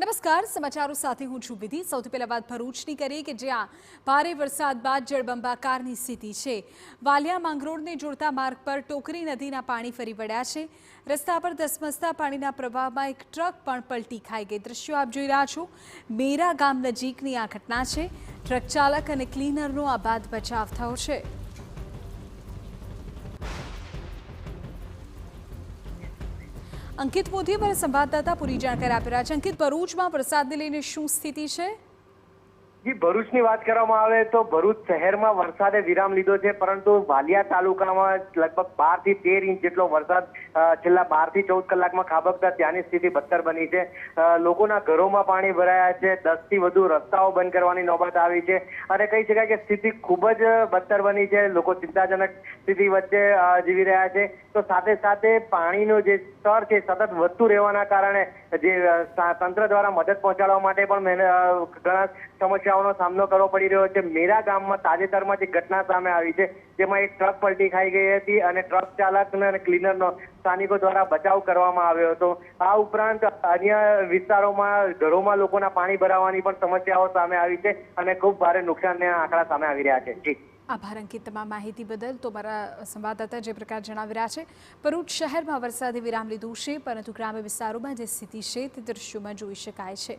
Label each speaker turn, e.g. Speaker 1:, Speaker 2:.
Speaker 1: નમસ્કાર, સમાચારો સાથે હું છું વિધિ। સૌથી પહેલા વાત ભરૂચની કરીએ કે જ્યાં ભારે વરસાદ બાદ જળબંબાકારની સ્થિતિ છે। વાલિયા માંગરોળને જોડતા માર્ગ પર ટોકરી નદીના પાણી ફરી વળ્યા છે। રસ્તા પર ધસમસતા પાણીના પ્રવાહમાં એક ટ્રક પણ પલટી ખાઈ ગઈ। દ્રશ્યો આપ જોઈ રહ્યા છો, મેરા ગામ નજીકની આ ઘટના છે। ટ્રક ચાલક અને ક્લીનરનો આ બાદ બચાવ થયો છે। અંકિત મોદી અમારા સંવાદદાતા પૂરી જાણકારી આપી રહ્યા છે। અંકિત, ભરૂચમાં વરસાદને લઈને શું સ્થિતિ છે?
Speaker 2: જી, ભરૂચની વાત કરવામાં આવે તો ભરૂચ શહેરમાં વરસાદે વિરામ લીધો છે, પરંતુ વાલિયા તાલુકામાં લગભગ 12 થી 13 ઇંચ જેટલો વરસાદ છેલ્લા 12 થી 14 કલાકમાં ખાબકતા ત્યાંની સ્થિતિ બદતર બની છે। લોકોના ઘરોમાં પાણી ભરાયા છે, 10 થી વધુ રસ્તાઓ બંધ કરવાની નોબત આવી છે અને કહી શકાય કે સ્થિતિ ખૂબ જ બદતર બની છે। લોકો ચિંતાજનક સ્થિતિ વચ્ચે જીવી રહ્યા છે। તો સાથે સાથે પાણીનું જે સ્તર છે સતત વધતું રહેવાના કારણે જે તંત્ર દ્વારા મદદ પહોંચાડવા માટે પણ ઘણા સમસ્યાઓનો સામનો કરવો પડી રહ્યો છે। મેરા ગામમાં તાજેતરમાં જે ઘટના સામે આવી છે, જેમાં એક ટ્રક પલટી ખાઈ ગઈ હતી અને ટ્રક ચાલક અને ક્લીનરનો સ્થાનિકો દ્વારા બચાવ કરવામાં આવ્યો હતો। આ ઉપરાંત અન્ય વિસ્તારોમાં ઘરોમાં લોકોના પાણી ભરાવાની પણ સમસ્યાઓ સામે આવી છે અને ખૂબ ભારે નુકસાનના આંકડા સામે આવી રહ્યા છે। જી,
Speaker 1: આભાર અંકિત, તમામ માહિતી બદલ। તો મારા સંવાદદાતા જે પ્રકાર જણાવી રહ્યા છે, ભરૂચ શહેરમાં વરસાદે વિરામ લીધું છે, પરંતુ ગ્રામ્ય વિસ્તારોમાં જે સ્થિતિ છે તે દ્રશ્યોમાં જોઈ શકાય છે।